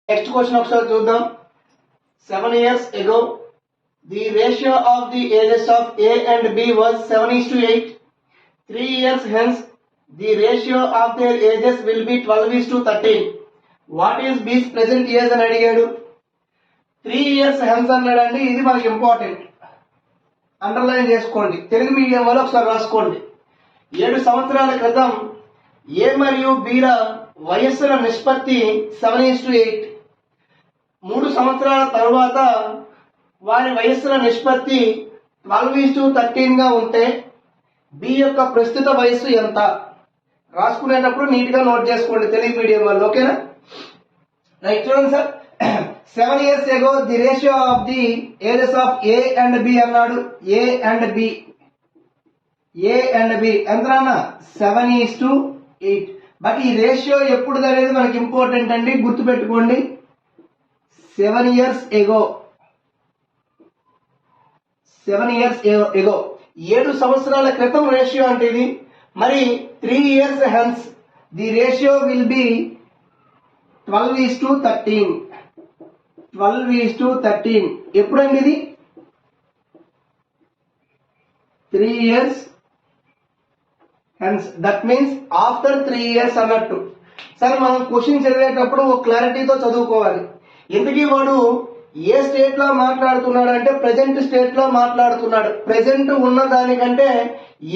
Next question ఒకసారి చూద్దాం. 7 years ago, the ratio of the ages of A and B was 7:8. 3 years hence, the ratio of their ages will be 12:13. What is B's present age అని అడిగాడు. 3 years hence అన్నాడండి. ఇది మనకి important, underline చేసుకోండి. Telugu medium వాళ్ళు ఒకసారి రాసుకోండి. 7 సంవత్సరాల క్రితం ఏ మరియు బీల వయస్సుల నిష్పత్తి 7:8. 3 సంవత్సరాల తర్వాత వారి వయస్సుల నిష్పత్తి 12:13 గా ఉంటే బి యొక్క ప్రస్తుత వయస్సు ఎంత? రాసుకునేటప్పుడు నీట్ గా నోట్ చేసుకోండి తెలుగు మీడియం వాళ్ళు, ఓకేనా? రైట్, చూడండి sir. 7 years ago the ratio of the ages of a and b అన్నాడు. ఏ అండ్ బి ఎంత అన్న 7:8. బట్ ఈ రేషియో ఎప్పుడు అనేది మనకి ఇంపార్టెంట్ అండి, గుర్తుపెట్టుకోండి. 7 years ago 7 సంవత్సరాల క్రితం రేషియో అంటే ఇది. మరి 3 years hence the ratio will be 12:13. 12:13 ఎప్పుడండి ఇది? 3 years hence, that means after 3 years అన్నట్టు. సరే, మనం క్వశ్చన్ చదివేటప్పుడు క్లారిటీతో చదువుకోవాలి. ఎందుకీ వాడు ఏ స్టేట్ లో మాట్లాడుతున్నాడు అంటే ప్రెజెంట్ స్టేట్ లో మాట్లాడుతున్నాడు. ప్రెజెంట్ ఉన్న దానికంటే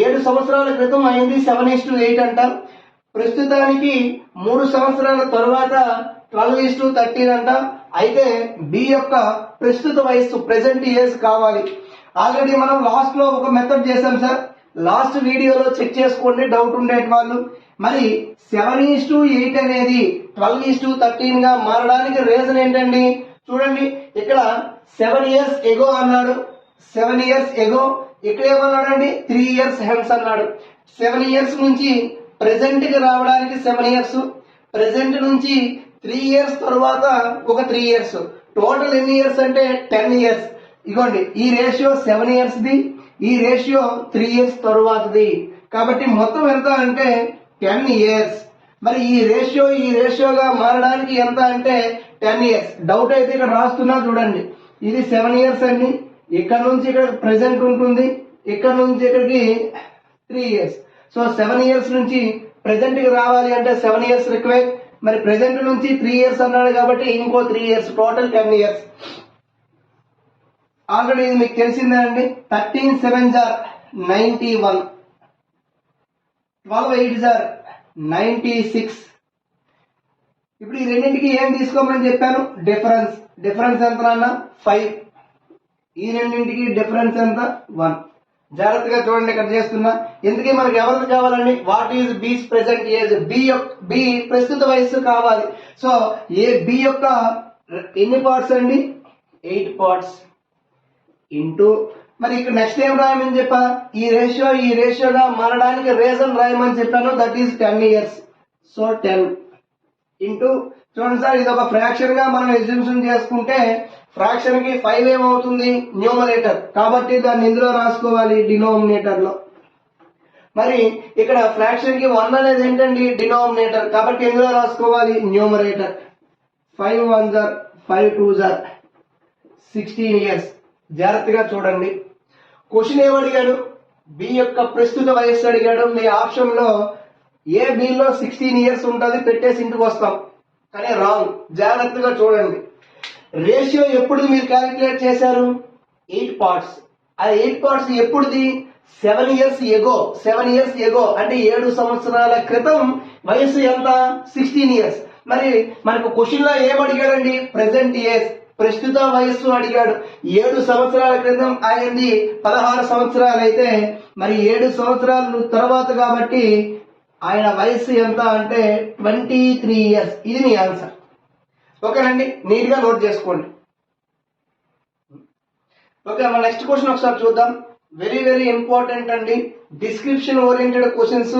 7 సంవత్సరాల క్రితం అయింది 7:8 అంట. ప్రస్తుతానికి 3 సంవత్సరాల తర్వాత 12:13 అంట. అయితే బి యొక్క ప్రస్తుత వయస్సు ప్రెజెంట్ ఏజ్ కావాలి. ఆల్రెడీ మనం లాస్ట్ లో ఒక మెథడ్ చేశాం సార్, లాస్ట్ వీడియోలో చెక్ చేసుకోండి డౌట్ ఉండేటి వాళ్ళు. మరి 7:8 అనేది 12:13 గా మారడానికి రీజన్ ఏంటండి? చూడండి, ఇక్కడ 7 years ago అన్నాడు. 7 years ago ఇక్కడ ఏమన్నాడండి? 3 years hence అన్నాడు. 7 years నుంచి ప్రెసెంట్ కి రావడానికి 7 years, ప్రెసెంట్ నుంచి 3 years తర్వాత ఒక 3 years, టోటల్ ఎన్ని ఇయర్స్ అంటే 10 years. ఇగోండి, ఈ రేషియో 7 years ది, ఈ రేషియో 3 years తరువాతది. కాబట్టి మొత్తం ఎంత అంటే 10 years. మరి ఈ రేషియోగా మారడానికి ఎంత అంటే 10 years. డౌట్ అయితే ఇక్కడ రాస్తున్నా చూడండి. ఇది 7 years అండి. ఇక్కడ నుంచి ఇక్కడ ప్రెసెంట్ ఉంటుంది, ఇక్కడ నుంచి ఇక్కడికి 3 years. సో 7 years నుంచి ప్రెసెంట్ కి రావాలి అంటే 7 years రిక్వైర్. మరి ప్రెసెంట్ నుంచి 3 years అన్నాడు కాబట్టి ఇంకో 3 years, టోటల్ 10 years. ఆల్రెడీ ఇది మీకు తెలిసిందే అండి. 13 7s are 91, 12 8s are 96. ఇప్పుడు ఈ రెండింటికి ఏం తీసుకోమని చెప్పాను? డిఫరెన్స్ ఎంత అన్న 5. ఈ రెండింటికి డిఫరెన్స్ ఎంత? 1. జాగ్రత్తగా చూడండి, ఇక్కడ చేస్తున్నా. ఎందుకే మనకి ఎవరికి కావాలండి? వాట్ ఈజ్ బీస్ ప్రెసెంట్ ఏజ్? బి ప్రస్తుత వయస్సు కావాలి. సో బి యొక్క ఎన్ని పార్ట్స్ అండి? 8 పార్ట్స్ ఇంటూ, మరి ఇక్కడ నెక్స్ట్ ఏం రాయమని చెప్పా? ఈ రేషియోగా మారడానికి రీజన్ రాయమని చెప్పాను, that is 10 years. So 10 into, చూడండి సార్, ఇది ఒక ఫ్రాక్షన్ గా మనం ఎగ్జిబిషన్ చేసుకుంటే ఫ్రాక్షన్ కి 5 ఏమవుతుంది? న్యూమరేటర్. కాబట్టి దాన్ని ఇందులో రాసుకోవాలి డినోమినేటర్ లో. మరి ఇక్కడ ఫ్రాక్షన్ కి 1 అనేది ఏంటండి? డినోమినేటర్. కాబట్టి ఇందులో రాసుకోవాలి numerator. 5 1s are 5 2s are 16 years. జాగ్రత్తగా చూడండి. క్వశ్చన్ ఏమడిగాడు? బి యొక్క ప్రస్తుత వయస్సు అడిగాడు. మీ ఆప్షన్ లో ఏ బిలో 16 years ఉంటుంది, పెట్టేసి ఇంటికి వస్తాం. కానీ రాంగ్. జాగ్రత్తగా చూడండి. రేషియో ఎప్పుడు మీరు క్యాలిక్యులేట్ చేశారు? 8 పార్ట్స్. ఆ 8 parts ఎప్పుడుది? 7 years ago. 7 years ago అంటే 7 సంవత్సరాల క్రితం వయస్సు ఎంత? 16 years. మరి మనకు క్వశ్చన్ లో ఏమడిగాడండి? ప్రెసెంట్ ఏజ్, ప్రస్తుత వయస్సు అడిగాడు. 7 సంవత్సరాల క్రితం అయింది 16 సంవత్సరాలు అయితే మరి 7 సంవత్సరాల తర్వాత కాబట్టి ఆయన వయస్సు ఎంత అంటే 23 years. ఇది మీ ఆన్సర్. ఓకేనండి, నీట్ గా నోట్ చేసుకోండి. ఓకే, మన నెక్స్ట్ క్వశ్చన్ ఒకసారి చూద్దాం. వెరీ వెరీ ఇంపార్టెంట్ అండి. Description oriented questions,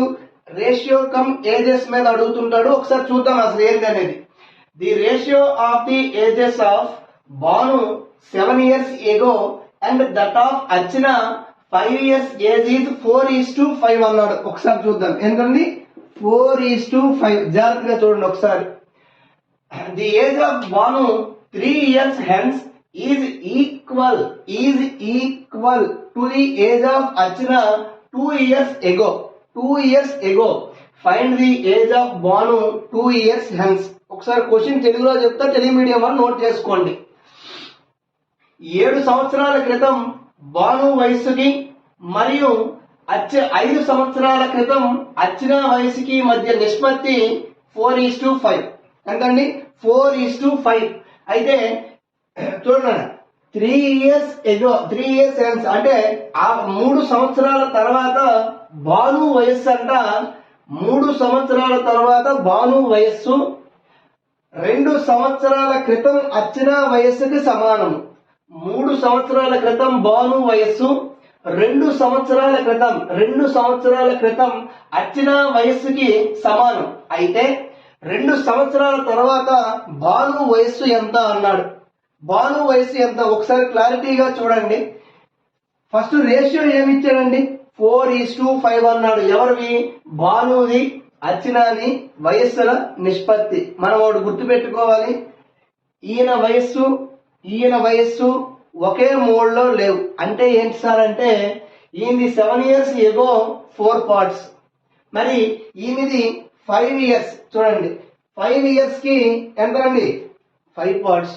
ratio cum ages మీద అడుగుతుంటాడు. ఒకసారి చూద్దాం అసలు ఏంటి అనేది. The ratio of the ages of Banu 7 years ago and that of Archana 5 years age is 4:5 అన్నాడు. ఒకసారి చూద్దాం. ఏంటండి? 4:5. జాగ్రత్తగా చూడండి ఒకసారి. The age of Bhanu 3 years hence is equal to the age of Archana 2 years ago. 2 years ago. Find the age of Bhanu 2 years hence. ఒకసారి question తెలుగులో చెప్తా, తెలుగు మీడియం అని నోట్ చేసుకోండి. 7 సంవత్సరాల క్రితం భాను వయస్సుకి మరియు 5 సంవత్సరాల క్రితం అర్చన వయసుకి మధ్య నిష్పత్తి 4:5. ఎంతండి? 4:5. అయితే చూడండి, 3 years hence అంటే ఆ 3 సంవత్సరాల తర్వాత భాను వయస్సు అంట. 3 సంవత్సరాల తర్వాత భాను వయస్సు 2 సంవత్సరాల క్రితం అర్చన వయస్సుకి సమానం. 3 సంవత్సరాల క్రితం భాను వయస్సు 2 సంవత్సరాల క్రితం అర్చన వయస్సుకి సమానం. అయితే 2 సంవత్సరాల తర్వాత భాను వయస్సు ఎంత అన్నాడు. భాను వయస్సు ఎంత ఒకసారి క్లారిటీగా చూడండి. ఫస్ట్ రేషియో ఏమి ఇచ్చాడండి? 4:5 అన్నాడు. ఎవరివి? భానుది అర్చనాది వయస్సుల నిష్పత్తి. మనం ఒకటి గుర్తు పెట్టుకోవాలి, ఈయన వయస్సు ఒకే మోడ్లో లేవు. అంటే ఏంటి సార్ అంటే, ఈయనది 7 years ఎగో 4 parts, మరి ఈయనది 5 years. చూడండి, 5 years కి ఎంతండి? 5 parts.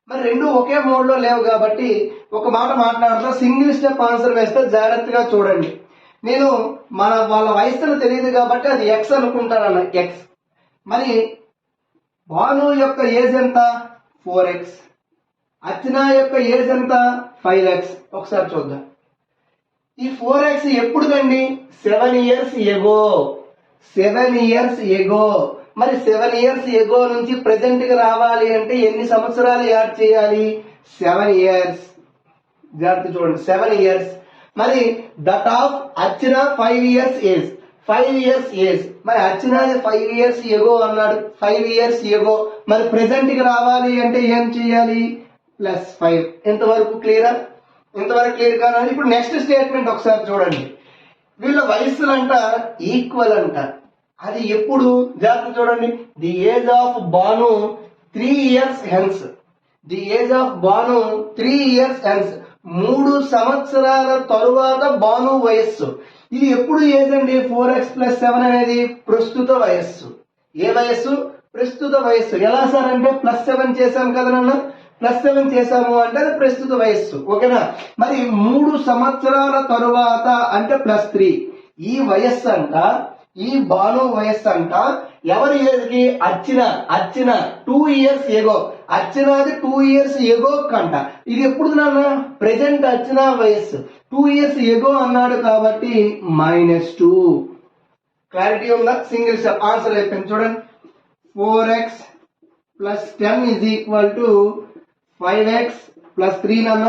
మరి రెండు ఒకే మోడ్లో లేవు కాబట్టి ఒక మాట మాట్లాడుతూ సింగిల్ స్టెప్ ఆన్సర్ వేస్తే జాగ్రత్తగా చూడండి. నేను వాళ్ళ వయస్సులు తెలియదు కాబట్టి అది ఎక్స్ అనుకుంటానన్న, ఎక్స్. మరి భాను యొక్క ఏజ్ ఎంత? 4x. అర్చన యొక్క ఏజ్ ఎంత? 5x. ఒకసారి చూద్దాం. ఈ 4x ఎప్పుడుదండి? 7 years ఎగో. 7 years ఎగో. మరి 7 years ఎగో నుంచి ప్రెసెంట్ కి రావాలి అంటే ఎన్ని సంవత్సరాలు యాడ్ చేయాలి? 7 years. జాగ్రత్త చూడండి, 7 years. మరి that of Archana 5 years age. 5 years age. మరి అర్చన 5 years ఎగో అన్నాడు. 5 years ఎగో. మరి ప్రెసెంట్ కి రావాలి అంటే ఏం చేయాలి? +5. ఎంతవరకు క్లియర్? ఇంతవరకు క్లియర్ కాదా? ఇప్పుడు నెక్స్ట్ స్టేట్మెంట్ ఒకసారి చూడండి. వీళ్ళ వయస్సులంట ఈక్వల్ అంట. అది ఎప్పుడు? జాగ్రత్త చూడండి. The age of Bhanu 3 years hence. The age of Bhanu 3 years hence. 3 సంవత్సరాల తరువాత భాను వయస్సు. ఇది ఎప్పుడు ఏజ్ అండి? 4x + 7 అనేది ప్రస్తుత వయస్సు. ఏ వయస్సు? ప్రస్తుత వయస్సు. ఎలా సార్ అంటే +7 చేశాం కదా నాన్న, +7 చేశాము అంటే అది ప్రస్తుత వయస్సు. ఓకేనా? మరి 3 సంవత్సరాల తరువాత అంటే +3. ఈ వయస్సు అంట, ఈ భాను వయస్సు అంట ఎవరి ఏజ్కి? అర్చన 2 years ఎగో. అర్చనది 2 years ఎగో కంట. ఇది ఎప్పుడు నాన్న? ప్రెసెంట్ అర్చన వయస్సు 2 years ఎగో అన్నాడు కాబట్టి -2. క్లారిటీ ఉందా? సింగిల్ స్టెప్ ఆన్సర్ అయిపోయింది. చూడండి, 4x + 10 = 5x + 3 నాన్న.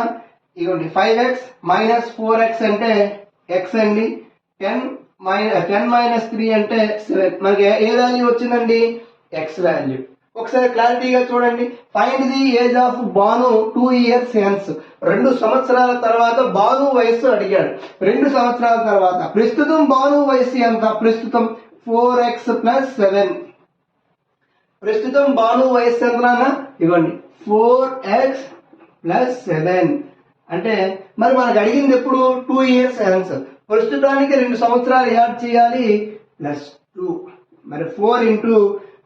ఇదిగోండి 5x - 4x అంటే x అండి. 10 - 3 అంటే 7. మనకి ఏ వాల్యూ వచ్చిందండి? x value. ఒకసారి క్లారిటీగా చూడండి. Find the age of Bhanu 2 years hence. 2 సంవత్సరాల తర్వాత భాను వయస్సు అడిగాడు. 2 సంవత్సరాల తర్వాత ప్రస్తుతం భాను వయస్సు ఎంత? ప్రస్తుతం 4x + 7. ప్రస్తుతం భాను వయస్సు ఎంత నాన్న? ఇవ్వండి 4x + 7. అంటే మరి మనకు అడిగింది ఎప్పుడు? 2 years hence. ప్రస్తుతానికి 2 సంవత్సరాలు యాడ్ చేయాలి +2. మరి 4 ఇంటూ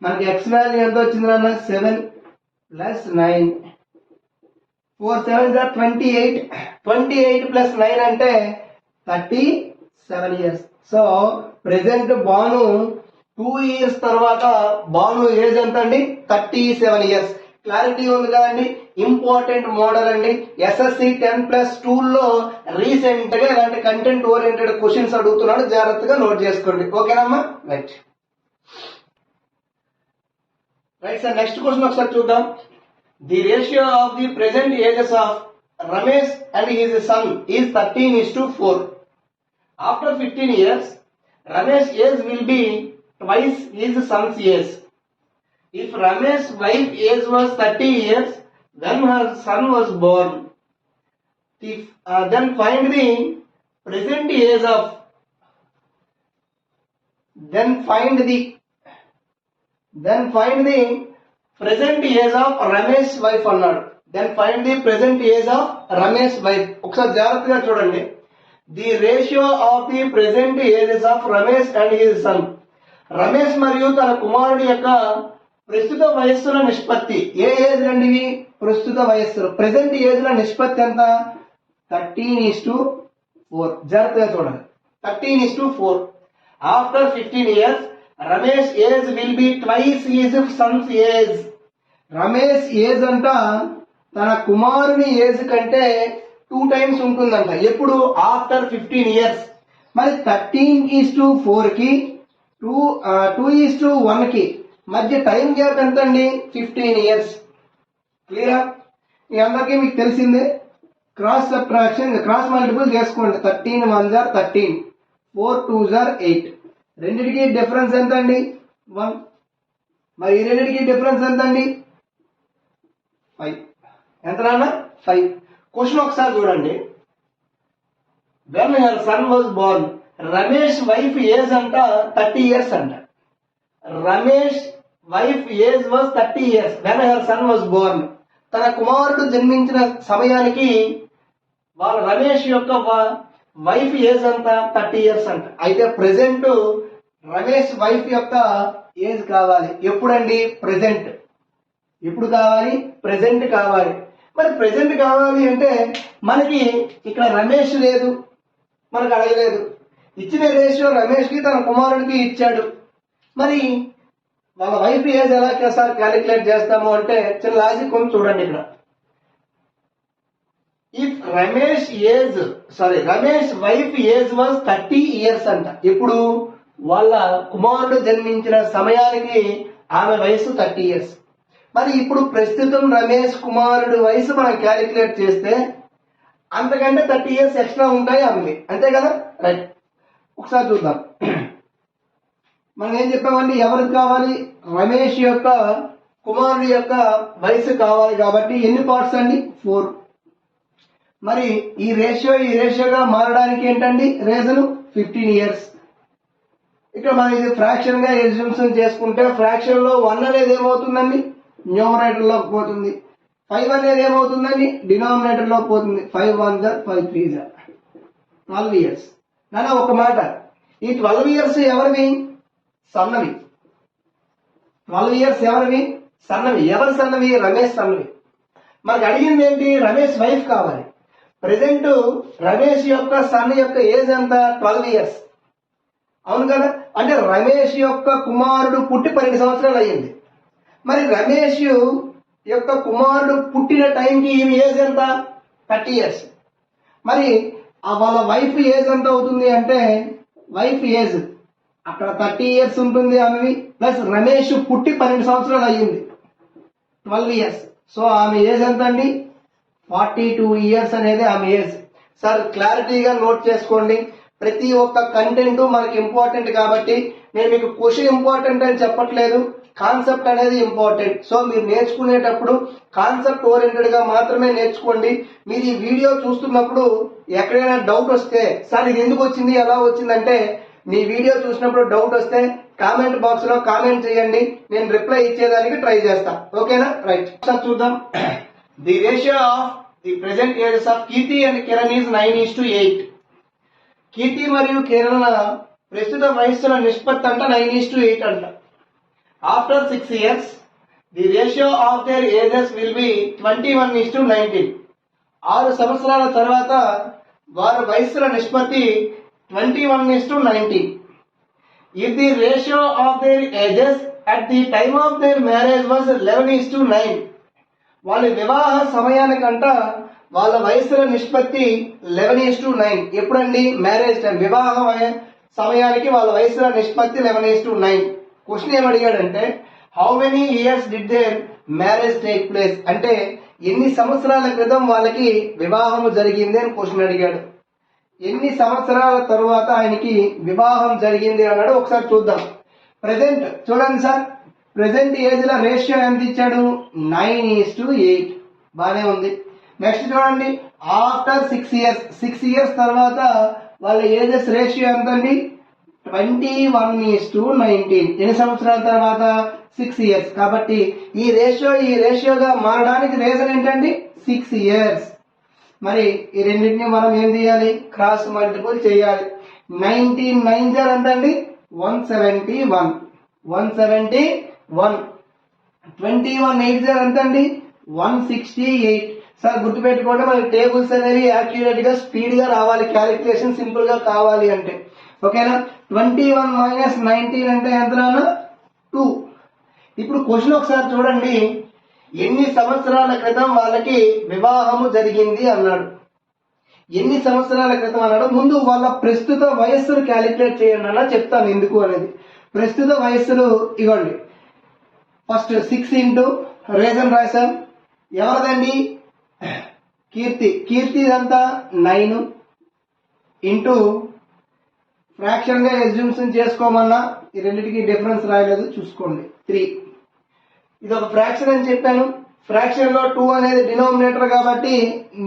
మనకి x వాల్యూ ఎంత వచ్చింది నాన్న? 7 + 9. 4 7 28. 28 + 9 అంటే 37 years. So present Bhanu 2 years తర్వాత భాను ఏజ్ ఎంత అండి? 37 years. క్లారిటీ ఉంది కదండి? ఇంపార్టెంట్ మోడల్ అండి. SSC 10+2 లో రీసెంట్ గా ఇలాంటి కంటెంట్ ఓరియంటెడ్ క్వశ్చన్స్ అడుగుతున్నాడు. జాగ్రత్తగా నోట్ చేసుకోండి. ఓకేనమ్మా? రైట్ సార్, నెక్స్ట్ క్వశ్చన్ ఒకసారి చూద్దాం. The ratio of the present ages of Ramesh and his sun is 13:4. After 15 years, Ramesh age will be twice his son's age. If Ramesh's wife age was 30 years when her son was born, then find the present age of present age of Ramesh wife అన్నాడు. Then find the present age of Ramesh wife. ఒకసారి జాగ్రత్తగా చూడండి. The ratio of the present ages of Ramesh and his son. Ramesh మరియు తన కుమారుడి యొక్క ప్రస్తుత వయస్సుల నిష్పత్తి. ఏ ఏజ్ అండి ఇవి? ప్రస్తుత వయస్సులు. ప్రెసెంట్ ఏజ్ ల నిష్పత్తి ఎంత? 13:4. జాగ్రత్తగా చూడండి. 13:4. After 15 years Ramesh age will be twice his Sons age. Ramesh age అంట తన కుమారుని ఏజ్ కంటే 2 times ఉంటుందంట. ఎప్పుడు? After 15 years. మరి 13:4 కి 2:1 కి మధ్య టైం గ్యాప్ ఎంత అండి? 15 years. క్లియరా? మీ అందరికీ మీకు తెలిసిందే. క్రాస్ సబ్ట్రాక్షన్, క్రాస్ మల్టిపుల్ చేసుకోండి. 13 1 jar 13, 4 2 jar 8. రెండిటికి డిఫరెన్స్ ఎంత అండి? 1. మరి ఈ రెండిటికి డిఫరెన్స్ ఎంత అండి? 5. ఎంత నాన్న? 5. క్వశ్చన్ ఒకసారి చూడండి. When her son was Born, Ramesh wife age అంట 30 years అంట. Ramesh wife age was 30 years when her son was Born. తన కుమారుడు జన్మించిన సమయానికి వాళ్ళ రమేష్ యొక్క వైఫ్ ఏజ్ అంత 30 years అంట. అయితే ప్రెసెంట్ రమేష్ వైఫ్ యొక్క ఏజ్ కావాలి. ఎప్పుడండి? ప్రెసెంట్. ఎప్పుడు కావాలి? ప్రెసెంట్ కావాలి. మరి ప్రెసెంట్ కావాలి అంటే మనకి ఇక్కడ రమేష్ లేదు, మనకు అడగలేదు. ఇచ్చిన రేషియో రమేష్ కి తన కుమారుడికి ఇచ్చాడు. మరి వాళ్ళ వైఫ్ ఏజ్ ఎలా సార్ క్యాలిక్యులేట్ చేస్తాము అంటే చిన్న లాజిక్ కొంచెం చూడండి. ఇక్కడ if Ramesh wife age was 30 years అంట. ఇప్పుడు వాళ్ళ కుమారుడు జన్మించిన సమయానికి ఆమె వయసు 30 years. మరి ఇప్పుడు ప్రస్తుతం రమేష్ కుమారుడు వయసు మనం క్యాలిక్యులేట్ చేస్తే అంతకంటే 30 years ఎక్స్ట్రా ఉంటాయి ఆమెకి, అంతే కదా? రైట్. ఒకసారి చూద్దాం. మనం ఏం చెప్పామండి? ఎవరికి కావాలి? రమేష్ యొక్క కుమారుడి యొక్క వయసు కావాలి. కాబట్టి ఎన్ని పార్ట్స్ అండి? 4. మరి ఈ రేషియోగా మారడానికి ఏంటండి రీజన్? 15 years. ఇక్కడ మనం ఇది ఫ్రాక్షన్ గా ఎగ్జిబిషన్ చేసుకుంటే ఫ్రాక్షన్ లో 1 అనేది ఏమవుతుందండి? న్యూమరేటర్ లోకి పోతుంది. 5 అనేది ఏమవుతుందండి? డినామినేటర్ లోకి పోతుంది. 5 1 jar 5 3 jar 12 years. నాన్న ఒక మాట, ఈ 12 years ఎవరివి? సన్నవి. 12 years ఎవరివి? సన్నవి. ఎవరి సన్నవి? రమేష్ సన్నవి. మనకు అడిగింది ఏంటి? రమేష్ వైఫ్ కావాలి. ప్రెసెంట్ రమేష్ యొక్క సన్ యొక్క ఏజ్ ఎంత? 12 years. అవును కదా? అంటే రమేష్ యొక్క కుమారుడు పుట్టి 12 సంవత్సరాలు అయ్యింది. మరి రమేష్ యొక్క కుమారుడు పుట్టిన టైంకి ఈమె ఏజ్ ఎంత? 30 years. మరి వాళ్ళ వైఫ్ ఏజ్ ఎంత అవుతుంది అంటే వైఫ్ ఏజ్ అక్కడ 30 years ఉంటుంది ఆమెవి, ప్లస్ రమేష్ పుట్టి 12 సంవత్సరాలు అయ్యింది, 12 years. సో ఆమె ఏజ్ ఎంత అండి? 42 years అనేది ఆమె ఏజ్. సార్ క్లారిటీగా నోట్ చేసుకోండి. ప్రతి ఒక్క కంటెంట్ మనకి ఇంపార్టెంట్ కాబట్టి నేను మీకు క్వశ్చన్ ఇంపార్టెంట్ అని చెప్పట్లేదు, కాన్సెప్ట్ అనేది ఇంపార్టెంట్. సో మీరు నేర్చుకునేటప్పుడు కాన్సెప్ట్ ఓరియంటెడ్ గా మాత్రమే నేర్చుకోండి. మీరు ఈ వీడియో చూస్తున్నప్పుడు ఎక్కడైనా డౌట్ వస్తే సార్ ఇది ఎందుకు వచ్చింది, ఎలా వచ్చిందంటే మీ వీడియో చూసినప్పుడు డౌట్ వస్తే కామెంట్ బాక్స్ లో కామెంట్ చేయండి, నేను రిప్లై ఇచ్చేదానికి ట్రై చేస్తా. ఓకేనా? రైట్. సార్ చూద్దాం. The ratio of the present ages of Keerthi and Kiran is 9:8. Keerthi మరియు కిరణ్ ప్రస్తుత వయస్సుల నిష్పత్తి అంట 9:8 అంట. After 6 years the ratio of their ages will be 21:19. 6 సంవత్సరాల తర్వాత వారి వయస్సుల నిష్పత్తి 21:19. If the ratio of their ages at the time of their marriage was 11:9, వాళ్ళ వివాహ సమయానికంట వాళ్ళ వయసుల నిష్పత్తి 11:9. ఎప్పుడండి? Marriage time. వివాహ సమయానికి వాళ్ళ వయసుల నిష్పత్తి 11:9. క్వశ్చన్ ఏమడిగాడంటే how many years did their marriage take place, అంటే ఎన్ని సంవత్సరాల క్రితం వాళ్ళకి వివాహము జరిగింది అని క్వశ్చన్ అడిగాడు. ఎన్ని సంవత్సరాల తరువాత ఆయనకి వివాహం జరిగింది అన్నాడు. ఒకసారి చూద్దాం. ప్రెసెంట్ చూడండి సార్, ప్రెసెంట్ ఏజ్ ల రేషియో ఎంత ఇచ్చాడు? 9:8. బానే ఉంది. నెక్స్ట్ చూడండి, ఆఫ్టర్ 6 years, 6 years తర్వాత వాళ్ళ ఏజెస్ రేషియో ఎంత అండి? 21:19. ఎన్ని సంవత్సరాల తర్వాత 6 years. కాబట్టి ఈ రేషియోగా మారడానికి రీజన్ ఏంటండి 6 years. మరి ఈ రెండింటిని మనం ఏం చేయాలి, క్రాస్ మల్టిపుల్ చేయాలి. 19 9 ఎంత అండి 171. 21 8 ఎంత అండి 168. సార్ గుర్తుపెట్టుకోండి, మనకి టేబుల్స్ అనేవి యాక్యురేట్ గా స్పీడ్ గా రావాలి, క్యాలిక్యులేషన్ సింపుల్ గా కావాలి అంటే. ఓకేనా. 21 - 19 అంటే ఎంత నాన్న 2. ఇప్పుడు క్వశ్చన్ ఒకసారి చూడండి. ఎన్ని సంవత్సరాల క్రితం వాళ్ళకి వివాహము జరిగింది అన్నాడు. ఎన్ని సంవత్సరాల క్రితం అన్నాడు. ముందు వాళ్ళ ప్రస్తుత వయస్సును క్యాలిక్యులేట్ చేయండి అన్న, చెప్తాను ఎందుకు అనేది. ప్రస్తుత వయస్సులు ఇవ్వండి. ఫస్ట్ 6 ఇంటూ రీజన్ రాశాం. ఎవరిదండి కీర్తి ఇదంతా 9 ఇంటూ ఫ్రాక్షన్ గా ఎగ్జిబిషన్ చేసుకోమన్నా ఈ రెండింటికి డిఫరెన్స్ రాయలేదు చూసుకోండి 3. ఇది ఒక ఫ్రాక్షన్ అని చెప్పాను. ఫ్రాక్షన్ లో 2 అనేది డినోమినేటర్ కాబట్టి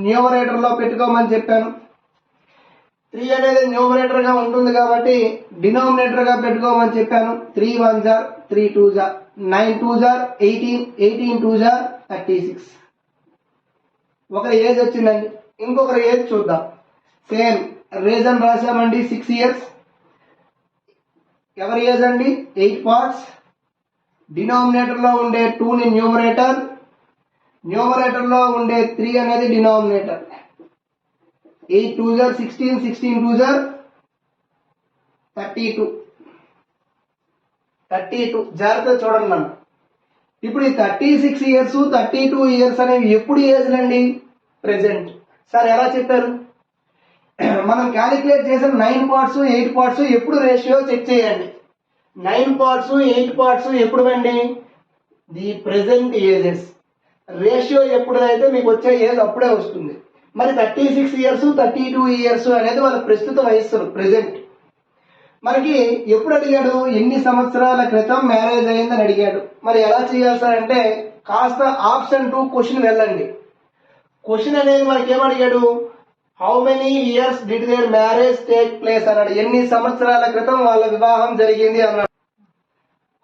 న్యూమరేటర్ లో పెట్టుకోమని చెప్పాను. 3 అనేది న్యూమరేటర్ గా ఉంటుంది కాబట్టి డినోమినేటర్ గా పెట్టుకోమని చెప్పాను. 3 1 జార్ 3 2 జార్ 9 2 జార్ 18 18 2 జార్ 36. ఒకరి ఏజ్ వచ్చిందండి, ఇంకొకరి ఏజ్ చూద్దాం. సేమ్ రీజన్ రాశామండి 6 years. ఎవరి ఏజ్ అండి 8 parts. డినామినేటర్ లో ఉండే 2 ని న్యూమరేటర్ లో ఉండే 3 అనేది డినామినేటర్. 8 2 jar 16 16 2 jar 32. జాగ్రత్తగా చూడండి నన్ను. ఇప్పుడు ఈ 36 years 32 years అనేవి ఎప్పుడు ఏజ్ అండి ప్రెసెంట్. సార్ ఎలా చెప్పారు, మనం క్యాలిక్యులేట్ చేసిన 9 parts 8 parts ఎప్పుడు రేషియో చెక్ చేయండి. 9 parts 8 parts ఎప్పుడు అండి ది ప్రెసెంట్ ఏజెస్. రేషియో ఎప్పుడైతే మీకు వచ్చే ఏజ్ అప్పుడే వస్తుంది. మరి 36 years 32 years అనేది వాళ్ళ ప్రస్తుత వయస్సు ప్రెసెంట్. మనకి ఎప్పుడు అడిగాడు, ఎన్ని సంవత్సరాల క్రితం మ్యారేజ్ అయిందని అడిగాడు. మరి ఎలా చేయాలి సార్ అంటే కాస్త ఆప్షన్ 2 క్వశ్చన్ వెళ్ళండి. క్వశ్చన్ అనేది మనకి ఏమడిగాడు, how many years did their marriage take place అన్నాడు. ఎన్ని సంవత్సరాల క్రితం వాళ్ళ వివాహం జరిగింది అన్నాడు.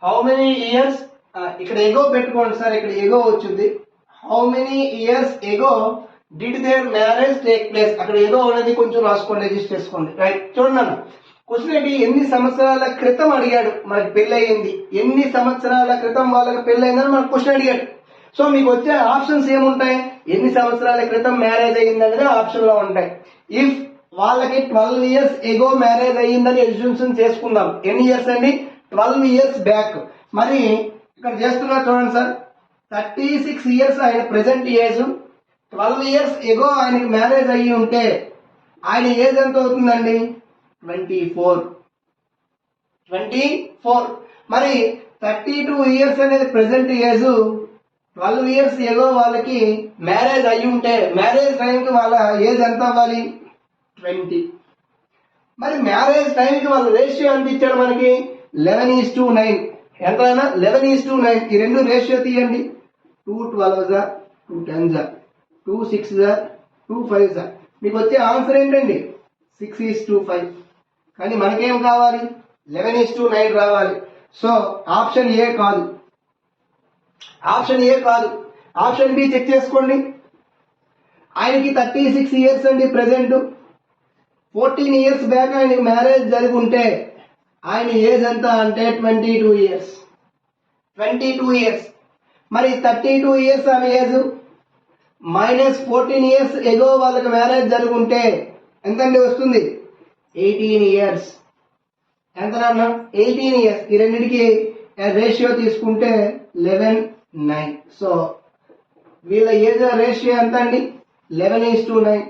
హౌ మెనీ ఇయర్స్, ఇక్కడ ఎగో పెట్టుకోండి సార్, ఇక్కడ ఎగో వచ్చింది. How many years ago did their marriage take place. అక్కడ ఎగో అనేది కొంచెం రాసుకోండి, రిజిస్టర్ చేసుకోండి. రైట్, చూడండి అన్న. క్వశ్చన్ ఏంటి, ఎన్ని సంవత్సరాల క్రితం అడిగాడు. మనకి పెళ్లి అయ్యింది, ఎన్ని సంవత్సరాల క్రితం వాళ్ళకి పెళ్లి అయిందని మనకు క్వశ్చన్ అడిగాడు. సో మీకు వచ్చే ఆప్షన్స్ ఏముంటాయి, ఎన్ని సంవత్సరాల క్రితం మ్యారేజ్ అయ్యిందనేది ఆప్షన్ లో ఉంటాయి. ఇఫ్ వాళ్ళకి 12 years ఎగో మ్యారేజ్ అయ్యిందని ఎగ్జిబిషన్ చేసుకుందాం. ఎన్ని ఇయర్స్ అండి 12 years బ్యాక్. మరి ఇక్కడ చేస్తున్నా చూడండి సార్, 36 years ఆయన ప్రెసెంట్ ఏజ్. 12 years ఎగో ఆయనకి మ్యారేజ్ అయ్యి ఉంటే ఆయన ఏజ్ ఎంత అవుతుందండి 24. మరి 32 years అనేది ప్రెసెంట్ ఏజ్. 12 years ఎగో వాళ్ళకి మ్యారేజ్ అయ్యి ఉంటే మ్యారేజ్ టైంకి వాళ్ళ ఏజ్ ఎంత అవ్వాలి 20. మరి మ్యారేజ్ టైంకి వాళ్ళ రేషియో ఎంత ఇచ్చాడు మనకి 11:9. ఎంతైనా 11:9. ఈ రెండు రేషియో తీయండి. 2 12 జార్ 2 10 జార్ 2 6 జార్ 2 5 జార్. మీకు వచ్చే ఆన్సర్ ఏంటండి 6:5. కానీ మనకేం కావాలి 11:9 రావాలి. సో ఆప్షన్ ఏ కాదు, ఆప్షన్ బి చెక్ చేసుకోండి. ఆయనకి 36 years అండి ప్రెసెంట్. 14 years బ్యాక్ ఆయనకి మ్యారేజ్ జరిగి ఉంటే ఆయన ఏజ్ ఎంత అంటే 22 years. మరి 32 years ఆమె ఏజ్ మైనస్ 14 years ఎగో వాళ్ళకి మ్యారేజ్ జరిగి ఉంటే ఎంతండి వస్తుంది 18 years. ఎంత నాన్న 18 years. ఈ రెండింటికి రేషియో తీసుకుంటే 11:9. సో వీళ్ళ ఏజ్ రేషియో ఎంత అండి 11:9.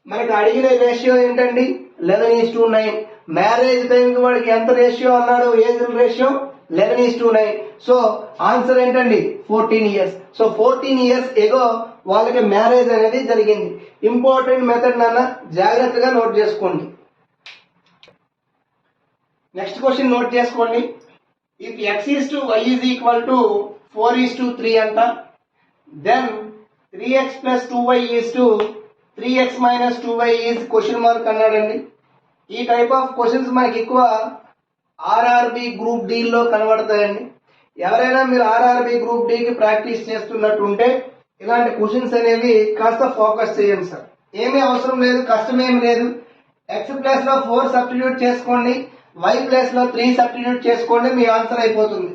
మనకి అడిగిన రేషియో ఏంటండి 11:9. మ్యారేజ్ టైంకి వాడికి ఎంత రేషియో అన్నాడు, ఏజ్ రేషియో 11:9. సో ఆన్సర్ ఏంటండి 14 years. సో 14 years ఎగో వాళ్ళకి మ్యారేజ్ అనేది జరిగింది. ఇంపార్టెంట్ మెథడ్ నాన్న, జాగ్రత్తగా నోట్ చేసుకోండి. నెక్స్ట్ క్వశ్చన్ నోట్ చేసుకోండి. If x is to y is equal to 4:3 అంట, then 3x plus 2y is to 3x minus 2y is question mark అన్నాడండి. ఈ టైప్ ఆఫ్ క్వశ్చన్స్ మనకి ఎక్కువ ఆర్ఆర్బి గ్రూప్ డి లో కనబడతాయండి. ఎవరైనా మీరు ఆర్ఆర్బి గ్రూప్ డి కి ప్రాక్టీస్ చేస్తున్నట్టుంటే ఇలాంటి క్వశ్చన్స్ అనేవి కాస్త ఫోకస్ చేయండి సార్. ఏమీ అవసరం లేదు, కష్టమేమి లేదు. ఎక్స్ ప్లేస్ లో 4 సబ్స్టిట్యూట్ చేసుకోండి, వై ప్లేస్ లో 3 సబ్స్టిట్యూట్ చేసుకోండి, మీ ఆన్సర్ అయిపోతుంది.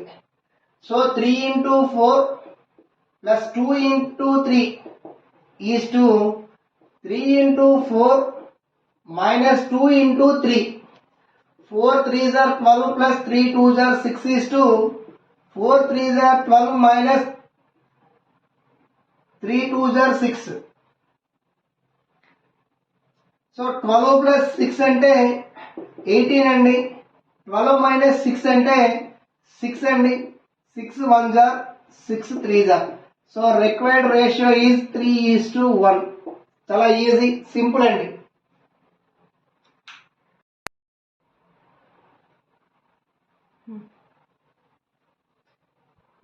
So 3 into 4 plus 2 into 3 is to 3 into 4 minus 2 into 3. 4 3s are 12 plus 3 2s are 6 is to 4 3s are 12 minus 3 2s are 6. So 12 plus 6 అంటే 18 అండి. 12 minus 6 అంటే 6 అండి. 6 1s are 6 3s are. So required ratio is 3:1. చాలా easy, simple అండి.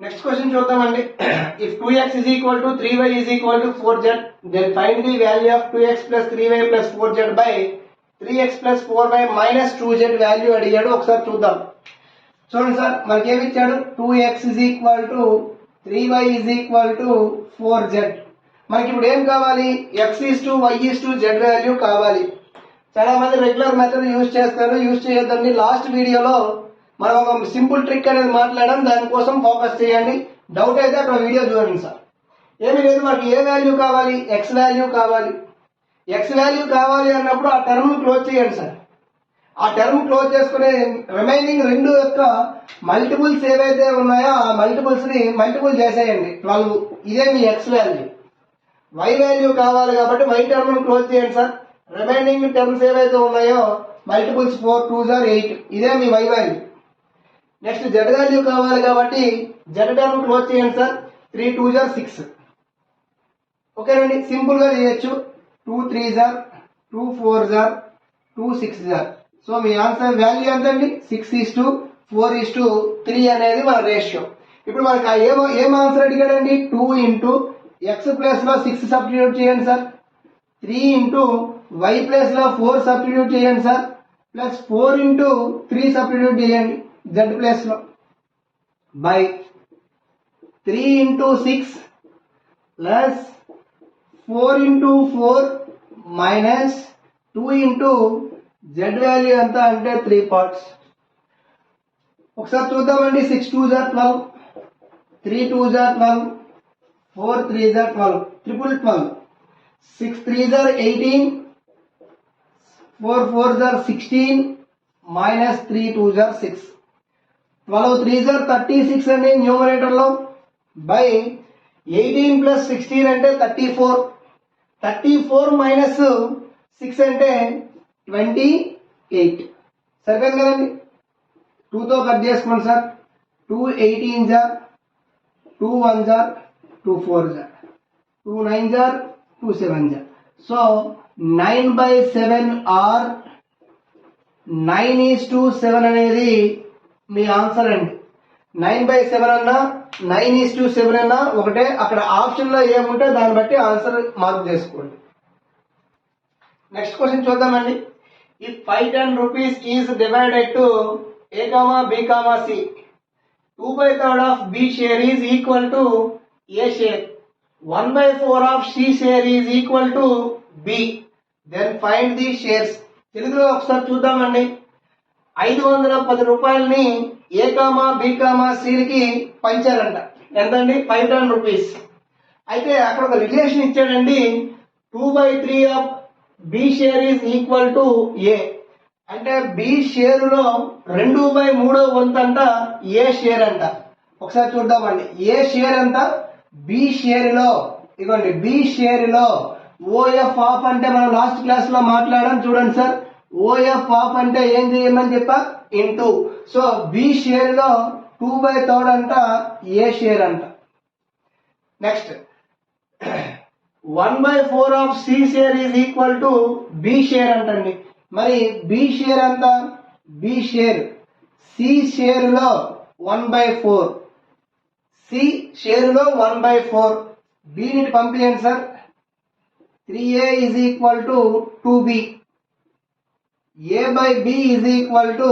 Next question చూద్దామండి. If 2x is equal to 3y is equal to 4z, then find the value of 2x plus 3y plus 4z by 3x plus 4y minus 2z value అడిగాడు. ఒకసారి చూద్దాం. చూడండి sir, మనకేమి ఇచ్చాడు? 2x is equal to 3y is equal to 4z. మనకి ఇప్పుడు ఏం కావాలి? x is to y is to z value కావాలి. చాలా మంది రెగ్యులర్ మెథడ్ యూజ్ చేస్తారు, యూజ్ చేయొద్దండి. లాస్ట్ వీడియోలో మనం ఒక సింపుల్ ట్రిక్ అనేది మాట్లాడడం, దానికోసం ఫోకస్ చేయండి. డౌట్ అయితే అక్కడ వీడియో చూడండి సార్. ఏమీ లేదు, మనకి ఏ వాల్యూ కావాలి? ఎక్స్ వాల్యూ కావాలి. ఎక్స్ వాల్యూ కావాలి అన్నప్పుడు ఆ టర్మ్ క్లోజ్ చేయండి సార్. ఆ టర్మ్ క్లోజ్ చేసుకునే రిమైనింగ్ రెండు యొక్క మల్టిపుల్స్ ఏవైతే ఉన్నాయో ఆ మల్టిపుల్స్ ని మల్టిపుల్ చేసేయండి. 12. ఇదే మీ ఎక్స్ వాల్యూ. వై వాల్యూ కావాలి కాబట్టి వై టర్మ్ క్లోజ్ చేయండి సార్. రిమైనింగ్ టర్మ్స్ ఏవైతే ఉన్నాయో మల్టిపుల్స్ 4 2s are 8. ఇదే మీ Y value. Next Z value కావాలి కాబట్టి జెడ్ టర్మ్ క్లోజ్ చేయండి సార్. 3 2s are 6. ఓకేనండి, సింపుల్ గా చేయొచ్చు. 2 3s are 2 4s are 2 6s are. So me answer value ఎంత అండి? 6:4:3 అనేది మన రేషియో. ఇప్పుడు మనకి ఏం ఆన్సర్ అడిగాడండి? 2 into x ప్లేస్ లో 6 సబ్స్టిట్యూట్ చేయండి సార్. 3 into y ప్లేస్ లో 4 సబ్స్టిట్యూట్ చేయండి సార్. ప్లస్ 4 into 3 సబ్స్టిట్యూట్ చేయండి z ప్లేస్ లో. By 3 into 6 plus 4 into 4 minus 2 into z value ఎంత అంటే 3 parts. ఒకసారి చూద్దామండి. 6 2s are 12, 3 2s are 12, 4 3s are 12, triple 12. 6 3s are 18, 4 4s are 16, minus 3 2s are 6. 12 3s are 36 అండి numerator లో. By 18 plus 16 అంటే 34. 34 minus 6 అంటే 28. సరిపోయింది కదండి. 2 తో కట్ చేసుకోండి sir. 2 18s are 2 1s are 2 4s are 2 9s are 2 7s are. So 9/7 or 9:7 అనేది మీ answer అండి. 9/7 అన్నా 9:7 అన్నా ఒకటే. అక్కడ ఆప్షన్ లో ఏముంటే దాన్ని బట్టి ఆన్సర్ మార్క్ చేసుకోండి. నెక్స్ట్ క్వశ్చన్ చూద్దామండి. If 510 rupees is divided to A, B, C, 2/3 of B share is equal to A share, 1/4 of C share is equal to B, then find the shares. తెలుగులో ఒకసారి చూద్దామండి. 510 రూపాయలని A, B, C కి పంచారంట. ఎంతండి? 510 rupees. అయితే అక్కడ ఒక relation ఇచ్చాడండి. 2/3 of B share is equal to A. అంటే బి షేరులో 2/3 వంతు అంట ఏ షేర్ అంట. ఒకసారి చూద్దామండి. ఏ షేర్ అంత? బి షేరులో, ఇదిగోండి బి షేరులో ఓఎఫ్ ఆఫ్ అంటే మనం లాస్ట్ క్లాస్ లో మాట్లాడాం చూడండి సార్. ఓఎఫ్ ఆఫ్ అంటే ఏం చేయమని చెప్పా? ఇంటూ. సో బి షేరులో 2/3 అంట ఏ షేర్ అంట. Next 1/4 of c share is equal to b share అంటండి. మరి బి షేర్ అంత? బి షేర్ సి షేరులో 1/4, సి షేరులో 1/4. బిని పంపించండి sir. 3A is equal to 2B. A by B is equal to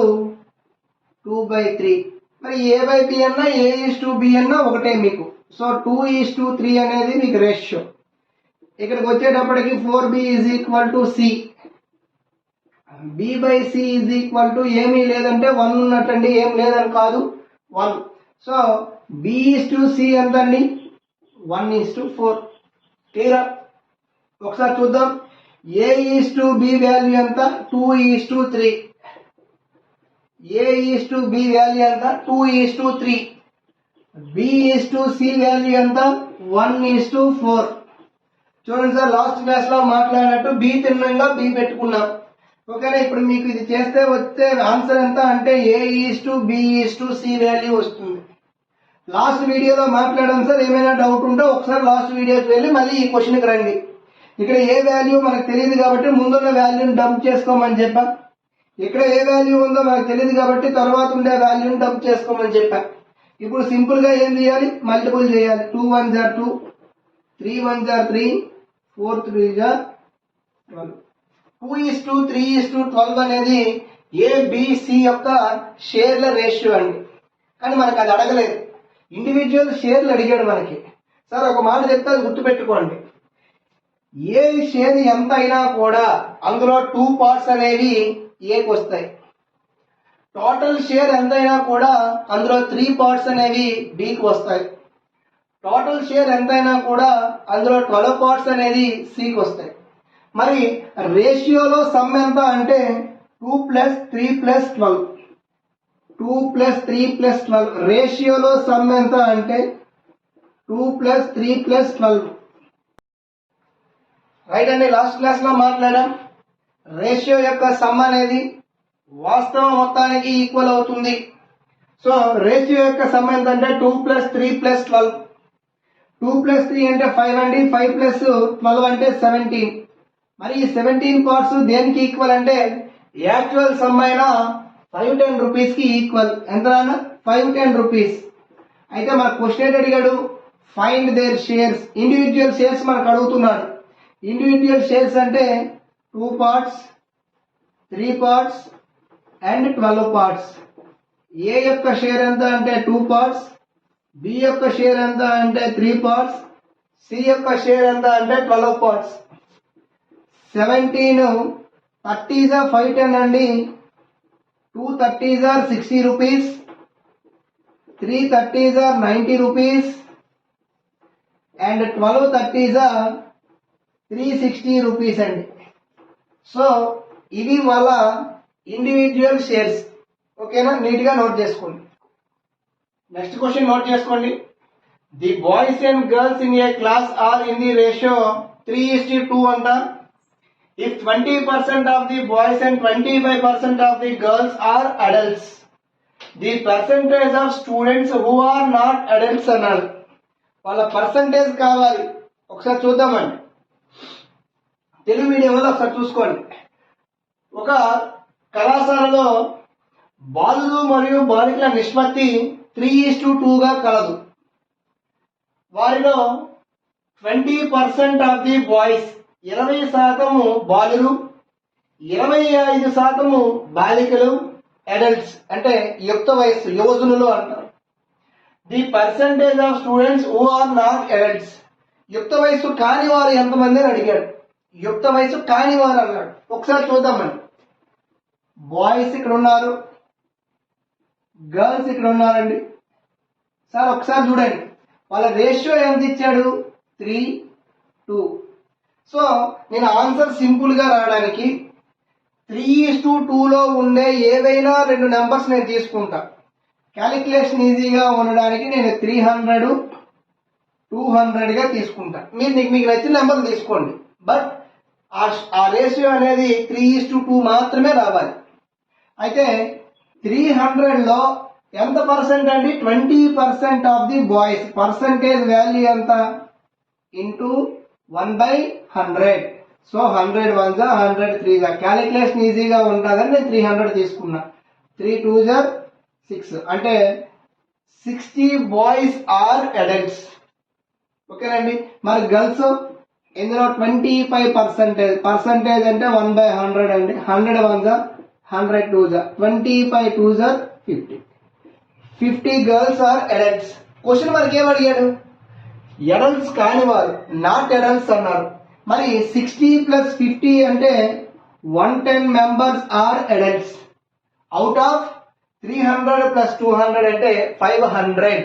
2/3. మరి A/B అన్నా A/B అన్నా ఒకటే మీకు. సో 2:3 అనేది మీకు రేషియో. ఇక్కడికి వచ్చేటప్పటికి 4B = C. B/C ఏమీ లేదంటే 1 ఉన్నట్టండి, ఏం లేదని కాదు, 1. సో B/C ఎంతండి? 1:4. క్లియరా? ఒకసారి చూద్దాం. A/B వాల్యూ ఎంత? 2:3. A/B వాల్యూ ఎంత? 2:3. B/C వాల్యూ ఎంత? 1:4. చూడండి సార్, లాస్ట్ క్లాస్ లో మాట్లాడినట్టు B తిన్నంగా B పెట్టుకున్నాం. ఓకేనా? ఇప్పుడు మీకు ఇది చేస్తే వచ్చే ఆన్సర్ ఎంత అంటే A/B/C వాల్యూ వస్తుంది. లాస్ట్ వీడియోలో మాట్లాడాం సార్. ఏమైనా డౌట్ ఉంటే ఒకసారి లాస్ట్ వీడియోకి వెళ్ళి మళ్ళీ ఈ క్వశ్చన్కి రండి. ఇక్కడ ఏ వాల్యూ మనకు తెలియదు కాబట్టి ముందున్న వాల్యూని డంప్ చేసుకోమని చెప్పా. ఇక్కడ ఏ వాల్యూ ఉందో మనకు తెలియదు కాబట్టి తర్వాత ఉండే వాల్యూని డంప్ చేసుకోమని చెప్పా. ఇప్పుడు సింపుల్ గా ఏం చేయాలి? మల్టిపుల్ చేయాలి. 2 1 = 2, 3 1 = 3, 4 3 = 12. 2:3:12 అనేది ABC యొక్క షేర్ల రేషియో అండి. కానీ మనకు అది అడగలేదు, ఇండివిజువల్ షేర్లు అడిగాడు మనకి. సార్ ఒక మాట చెప్తే అది గుర్తుపెట్టుకోండి. ఏ షేర్ ఎంత అయినా కూడా అందులో 2 పార్ట్స్ అనేవి ఏకి వస్తాయి. టోటల్ షేర్ ఎంతైనా కూడా అందులో 3 పార్ట్స్ అనేవి బికి వస్తాయి. టోటల్ షేర్ ఎంతైనా కూడా అందులో 12 పార్ట్స్ అనేది సికి వస్తాయి. మరి రేషియోలో సమ్ ఎంత అంటే 2 + 3 + 12. 2 + 3 + 12. రేషియోలో సమ్ ఎంత అంటే 2 + 3 + 12. రైట్ అండి. లాస్ట్ క్లాస్ లో మాట్లాడాం. రేషియో యొక్క సమ్ అనేది వాస్తవ మొత్తానికి ఈక్వల్ అవుతుంది. సో రేషియో యొక్క సమ్ ఎంత అంటే 2 + 3 + 12. 2 + 3 అంటే 5 అండి. 5 + 12 అంటే 17. మరి ఈ 17 పార్ట్స్ దేనికి ఈక్వల్ అంటే యాక్చువల్ సమ్ అయిన 510 రూపీస్ కి ఈక్వల్. ఎంత? 510 రూపీస్. అయితే మన క్వశ్చన్ అడిగాడు, find their shares. Individual shares మనకు అడుగుతున్నాడు. ఇండివిజువల్ షేర్స్ అంటే 2 parts, 3 parts and 12 parts. A యొక్క షేర్ ఎంత అంటే 2 పార్ట్స్, బి యొక్క షేర్ ఎంత అంటే 3 పార్ట్స్, సి యొక్క షేర్ ఎంత అంటే 12 పార్ట్స్. 17 30s are 510 అండి. 2 30s are 60 rupees, 3 30s are 90 rupees and 12 30s are 360 rupees అండి. సో ఇవి వాళ్ళ ఇండివిజువల్ షేర్స్. ఓకేనా? నీట్ గా నోట్ చేసుకోండి. నెక్స్ట్ క్వశ్చన్ నోట్ చేసుకోండి. The boys and girls in a class are in the ratio 3:2 అంట. If 20% of the boys and 25% of the girls are adults, the percentage of students who are not adults అన్నారు. వాళ్ళ percentage కావాలి. ఒకసారి చూద్దామండి. Telugu medium వల్ల ఒకసారి చూసుకోండి. ఒక కళాశాలలో బాలురు మరియు బాలికల నిష్పత్తి 3:2గా కలదు. వారిలో 20% ఆఫ్ ది బాయ్స్ 20% బాలురు, 25% బాలికలు, అడల్ట్స్ అంటే యుక్త వయస్సు, యువజనులు అంటారు. The percentage of students who are not adults. యుక్త వయస్సు కాని వారు ఎంతమంది అని అడిగాడు. యుక్త వయస్సు కాని వారు అన్నాడు. ఒకసారి చూద్దామండి. బాయ్స్ ఇక్కడ ఉన్నారు, గర్ల్స్ ఇక్కడ ఉన్నారండి. సార్ ఒకసారి చూడండి, వాళ్ళ రేషియో ఎంత ఇచ్చాడు? 3:2. సో నేను ఆన్సర్ సింపుల్ గా రావడానికి 3:2లో ఉండే ఏవైనా 2 నెంబర్స్ నేను తీసుకుంటా. క్యాలిక్యులేషన్ ఈజీగా ఉండడానికి నేను 300, 200 గా తీసుకుంటా. మీకు నచ్చిన నెంబర్ తీసుకోండి. బట్ ఆ రేషియో అనేది 3:2 మాత్రమే రావాలి. అయితే 300లో ఎంత పర్సెంట్ అండి? 20% of the boys. Percentage value ఎంత? ఇంటూ 1/100. సో 100 1 100 3 క్యాలిక్యులేషన్ ఈజీగా ఉంటుందని నేను 300 తీసుకున్నా. 3 2 6 అంటే 60 బాయ్స్ ఆర్ అడల్ట్స్. ఓకేనండి. మరి గర్ల్స్ ఇందులో 25%. పర్సంటేజ్ అంటే 1/100 అండి. 100 1 100 2 25 2 50 గర్ల్స్ ఆర్ అడల్ట్స్. క్వశ్చన్ మనకి ఏం అడిగాడు? అడల్ట్స్ కాని వారు, నాట్ అడల్ట్స్ అన్నారు. మరి 60 ప్లస్ 50 అంటే 110 members are adults. Out of 300 plus 200 అంటే 500.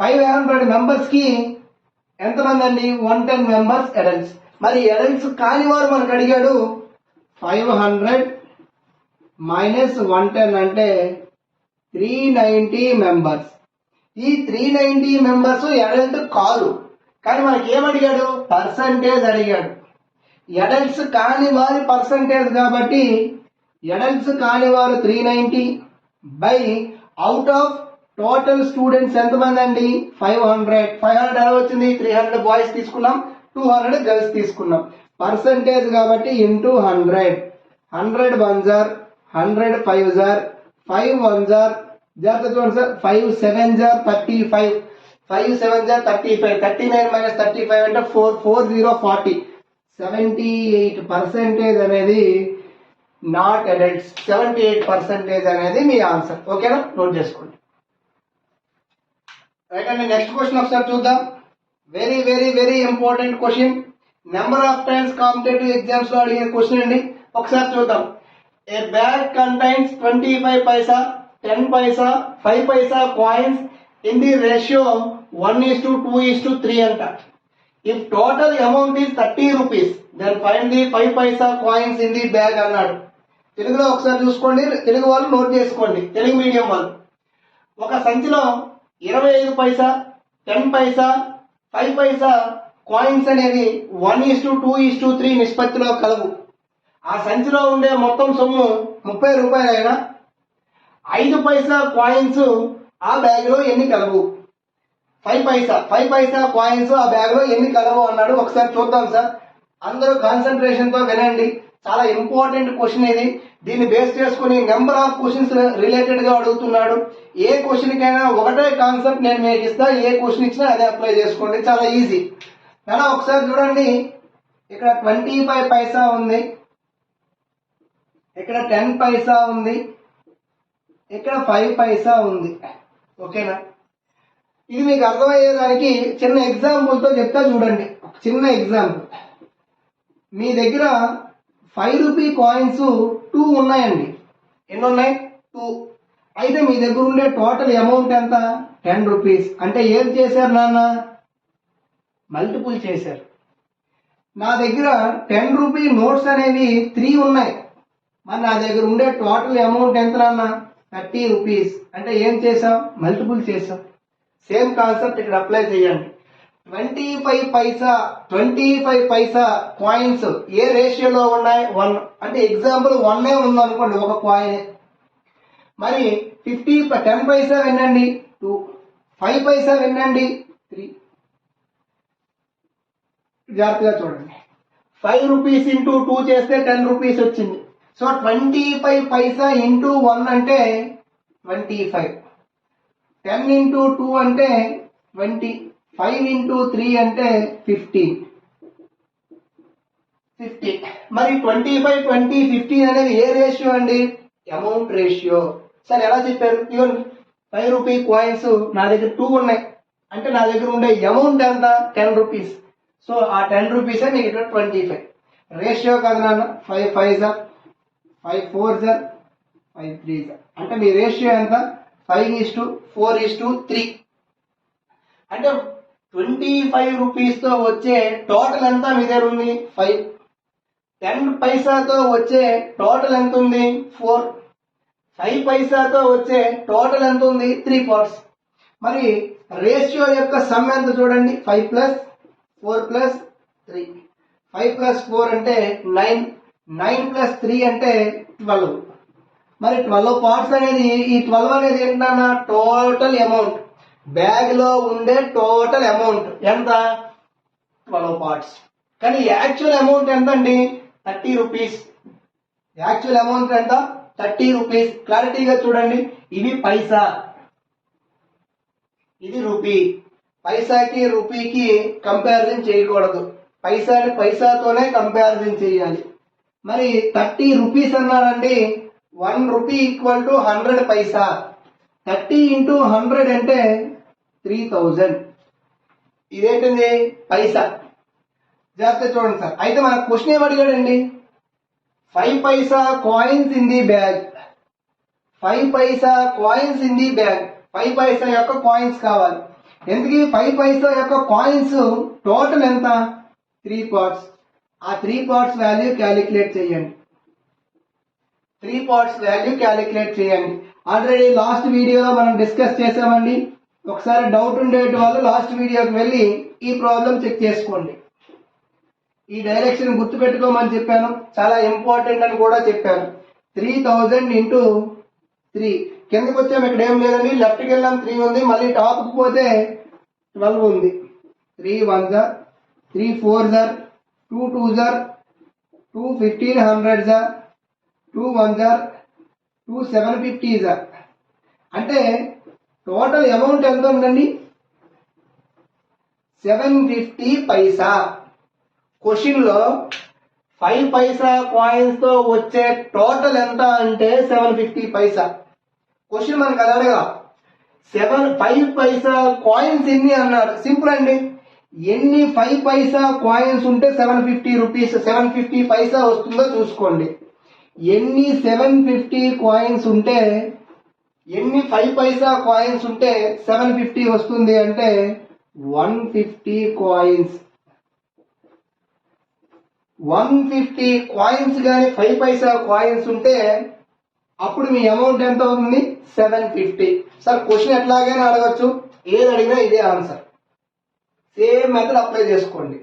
500 మెంబర్స్ కి ఎంతమంది అండి? 110 మెంబర్స్ అడల్ట్స్. మరి అడల్ట్స్ కాని వారు మనకు అడిగాడు. 500 మైనస్ 110 అంటే 390 మెంబర్స్. ఈ 390 మెంబర్స్ అడల్ట్ కాదు, కానీ మనకి ఏమడిగాడు? పర్సంటేజ్ అడిగాడు. అడల్ట్స్ కాని వారి పర్సంటేజ్ కాబట్టి అడల్ట్స్ కాని వారు 390 by out of total students ఎంతమంది అండి? 500. 500 ఎలా వచ్చింది? 300 బాయ్స్ తీసుకున్నాం, 200 గర్ల్స్ తీసుకున్నాం. పర్సంటేజ్ కాబట్టి ఇంటూ 100. 100 1 జార్, 100 5 జార్, 5 1 జార్, జాగ్రత్త చూడండి సార్, 5 7 జార్ 35, 5 7 జార్ 35, 39 మైనస్ 35 అంటే 4 4 0 40. 78% అనేది నాట్ అడల్ట్స్. 78% అనేది మీ ఆన్సర్. ఓకేనా? నోట్ చేసుకోండి. రైట్ అండి. నెక్స్ట్ క్వశ్చన్ ఒకసారి చూద్దాం. Very very very important question. Number of times competitive exams లో అడిగిన క్వశ్చన్ అండి. ఒకసారి చూద్దాం. ఏ bag contains 25 Paisa, 10 paisa, 5 paisa coins in the ratio 1:2:3 అంట. If total amount is 30 rupees, then find the 5 paisa coins in the bag అన్నాడు. తెలుగులో ఒకసారి చూసుకోండి, తెలుగు వాళ్ళు నోట్ చేసుకోండి, తెలుగు మీడియం వాళ్ళు. ఒక సంచిలో 25 పైసా, 10 పైసా, 5 పైసా కాయిన్స్ అనేవి 1:2:3 నిష్పత్తిలో కలవు. ఆ సంచిలో ఉండే మొత్తం సొమ్ము 30 రూపాయలైనా 5 పైసా కాయిన్స్ ఆ బ్యాగ్ లో ఎన్ని కలవు? 5 పైసా కాయిన్స్ ఆ బ్యాగ్ లో ఎన్ని కలవు అన్నాడు. ఒకసారి చూద్దాం సార్. అందరూ కాన్సన్ట్రేషన్ తో వినండి. చాలా ఇంపార్టెంట్ క్వశ్చన్ ఇది. దీన్ని బేస్ చేసుకుని నెంబర్ ఆఫ్ క్వశ్చన్స్ రిలేటెడ్ గా అడుగుతున్నాడు. ఏ క్వశ్చన్ కైనా ఒకటే కాన్సెప్ట్ నేను మీకు ఇస్తా, ఏ క్వశ్చన్ ఇచ్చినా అదే అప్లై చేసుకోండి, చాలా ఈజీ. కానీ ఒకసారి చూడండి, ఇక్కడ 25 పైసా ఉంది, ఇక్కడ 10 పైసా ఉంది, ఇక్కడ 5 పైసా ఉంది. ఓకేనా? ఇది మీకు అర్థమయ్యేదానికి చిన్న ఎగ్జాంపుల్ తో చెప్తా చూడండి. చిన్న ఎగ్జాంపుల్. మీ దగ్గర 5 రూపీ కాయిన్స్ 2 ఉన్నాయండి. ఎన్ని ఉన్నాయి? 2. అయితే మీ దగ్గర ఉండే టోటల్ అమౌంట్ ఎంత? 10 రూపీస్. అంటే ఏం చేశారు నాన్న? మల్టిపుల్ చేశారు. నా దగ్గర 10 రూపీ నోట్స్ అనేవి 3 ఉన్నాయి. మరి నా దగ్గర ఉండే టోటల్ అమౌంట్ ఎంత నాన్న? 30 రూపీస్. అంటే ఏం చేసాం? మల్టిపుల్ చేసాం. సేమ్ కాన్సెప్ట్ ఇక్కడ అప్లై చేయండి. 25 పైసా కాయిన్స్ ఏ రేషియోలో ఉన్నాయి? 1. అంటే ఎగ్జాంపుల్ 1 ఉందనుకోండి, ఒక కాయిన్. మరి 10 పైసా వినండి 2, 5 పైసా వినండి 3. జాగ్రత్తగా చూడండి. 5 రూపీస్ ఇంటూ 2 చేస్తే 10 రూపీస్ వచ్చింది. సో 25 పైసా ఇంటూ 1 అంటే 25, 10 ఇంటూ 2 అంటే 20, 5 ఇంటూ 3 అంటే 15. మరి 25, 20, 15 అనేది ఏ రేషియో అండి? Amount ratio. సరే, ఎలా చెప్పారు? ఇవ్వండి, 5 రూపీ కాయిన్స్ నా దగ్గర 2 ఉన్నాయి. అంటే నా దగ్గర ఉండే అమౌంట్ ఎంత? 10 రూపీస్. సో ఆ 10 రూపీసే మీకు ఇక్కడ 25. రేషియో కాదు నాన్న. 5 5 సార్, 5 4 సార్, 5 3 సార్. అంటే మీ రేషియో ఎంత? 5:4:3. అంటే 25 రూపీస్ తో వచ్చే టోటల్ ఎంత మీ దగ్గర ఉంది? 5. 10 పైసాతో వచ్చే టోటల్ ఎంత ఉంది? 4. 5 పైసాతో వచ్చే టోటల్ ఎంత ఉంది? 3 పార్ట్స్. మరి రేషియో యొక్క సమ్ ఎంత చూడండి? 5 ప్లస్ 4 ప్లస్ 3. 5 ప్లస్ 4 అంటే 9, 9 ప్లస్ 3 అంటే 12. మరి 12 పార్ట్స్ అనేది, ఈ 12 అనేది ఏంటన్నా? Total amount. బ్యాగ్ లో ఉండే టోటల్ అమౌంట్ ఎంత? 12 పార్ట్స్. కానీ యాక్చువల్ అమౌంట్ ఎంత అండి? 30 రూపీస్. యాక్చువల్ అమౌంట్ ఎంత? 30 రూపీస్. క్లారిటీగా చూడండి. ఇవి పైసా, ఇది రూపీ. పైసాకి రూపీకి కంపారిజన్ చేయకూడదు. పైసాని పైసాతోనే కంపారిజన్ చేయాలి. మరి 30 రూపీస్ అన్నారండి. 1 rupee equal to 100 Paisa. 30 into 100 అంటే 3000. ఇదేంటిది పైసా. జాగ్రత్త చూడండి సార్. అయితే మన క్వశ్చన్ ఏం అడిగాడండి, 5 paisa coins in the bag. 5 paisa coins in the bag. 5 paisa యొక్క కాయిన్స్ కావాలి. ఎందుకు 5 పైసా యొక్క కాయిన్స్ టోటల్ ఎంత, 3 పార్ట్స్. ఆ 3 పార్ట్స్ వాల్యూ క్యాలిక్యులేట్ చేయండి. 3 పార్ట్స్ వాల్యూ క్యాలిక్యులేట్ చేయండి. ఆల్రెడీ లాస్ట్ వీడియోలో మనం డిస్కస్ చేసామండి. ఒకసారి డౌట్ ఉండేటి వాళ్ళు లాస్ట్ వీడియోకి వెళ్ళి ఈ ప్రాబ్లం చెక్ చేసుకోండి. ఈ డైరెక్షన్ గుర్తుపెట్టుకోమని చెప్పాను, చాలా ఇంపార్టెంట్ అని కూడా చెప్పాను. 3000 ఇంటూ 3. కిందకి వచ్చాము, ఇక్కడ ఏం లేదండి. లెఫ్ట్కి వెళ్ళాం 3 ఉంది, మళ్ళీ టాప్కి పోతే 12 ఉంది. 3 1 జా, 3 4 జా, 2 2 జా, 2 1500 జా, 2 1 జా, 2 750 జా. అంటే టోటల్ అమౌంట్ ఎంత ఉందండి, 750 పైసా. క్వశ్చన్ లో 5 పైసా కాయిన్స్ తో వచ్చే టోటల్ ఎంత అంటే 750 పైసా. క్వశ్చన్ మనకు అది అడగా 5 పైసా కాయిన్స్ ఎన్ని అన్నాడు. సింపుల్ అండి, ఎన్ని 5 పైసా కాయిన్స్ ఉంటే 750 రూపీస్ 750 పైసా వస్తుందో చూసుకోండి. ఎన్ని 750 కాయిన్స్ ఉంటే, ఎన్ని 5 పైసా కాయిన్స్ ఉంటే 750 వస్తుంది అంటే 150 కాయిన్స్. 150 కాయిన్స్ కానీ 5 పైసా కాయిన్స్ ఉంటే అప్పుడు మీ అమౌంట్ ఎంత అవుతుంది, 750. సార్ క్వశ్చన్ ఎట్లాగైనా అడగచ్చు, ఏది అడిగినా ఇదే ఆన్సర్. సేమ్ మెథడ్ అప్లై చేసుకోండి.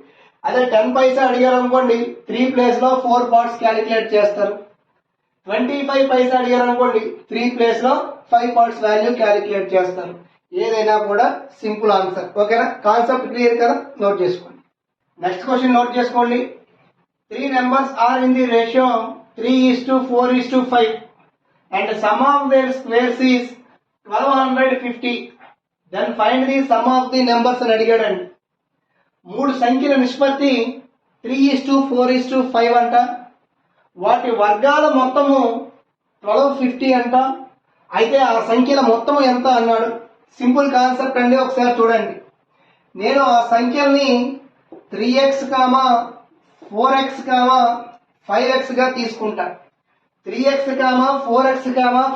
అదే 10 పైసా అడిగారు అనుకోండి, 3 ప్లేస్ లో 4 పార్ట్స్ క్యాలిక్యులేట్ చేస్తారు. 25 పైసా అడిగారు అనుకోండి, 3 ప్లేస్ లో 5 పార్ట్స్ వాల్యూ క్యాలిక్యులేట్ చేస్తారు. ఏదైనా కూడా సింపుల్ ఆన్సర్. ఓకేనా, కాన్సెప్ట్ క్లియర్ కదా, నోట్ చేసుకోండి. నెక్స్ట్ క్వశ్చన్ నోట్ చేసుకోండి. 3 numbers are in the ratio 3:4:5 and sum of their squares is 1250. Then find the sum of the numbers అని అడిగాడండి. 3 సంఖ్యల నిష్పత్తి 3:4:5 అంట. వాటి వర్గాల మొత్తము 1250 అంట. అయితే ఆ సంఖ్యల మొత్తం ఎంత అన్నాడు. సింపుల్ కాన్సెప్ట్ అండి, ఒకసారి చూడండి. నేను ఆ సంఖ్యల్ని 3x, 4x, 5x గా తీసుకుంటా. 3x, 4x,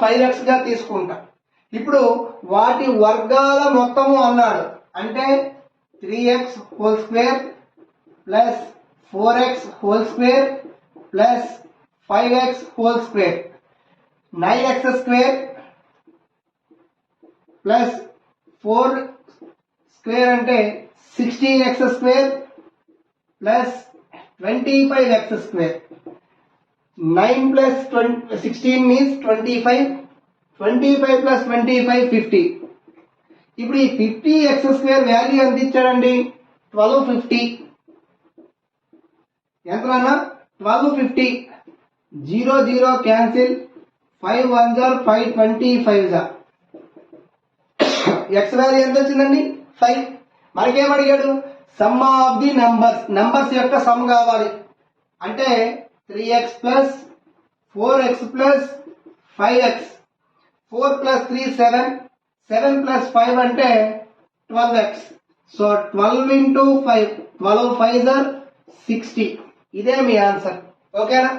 5x గా తీసుకుంటా. ఇప్పుడు వాటి వర్గాల మొత్తము అన్నాడు. అంటే 3x whole square plus 4x whole square plus 5x whole square, 9x square plus 4 square అంటే 16x square plus 25x square. 9 plus 16 means 25. 25 plus 25 50. ఇప్పుడు ఈ 50x స్క్వేర్ వాల్యూ ఎంత ఇచ్చాడండి, 1250. ఎంతన్నా 1250. 0 0 క్యాన్సిల్, 5 1 జా 5 25 జా. x వాల్యూ ఎంత వచ్చిందండి, 5. మనకేం అడిగాడు, సమ్ ఆఫ్ ది నంబర్స్ యొక్క సమ్ కావాలి. అంటే 3x plus 4x plus 5x. 4 plus 3 7, 7 plus 5 అంటే 12x. So 12 into 5, 12 5 60. ఇదే మీ ఆన్సర్. ఓకేనా.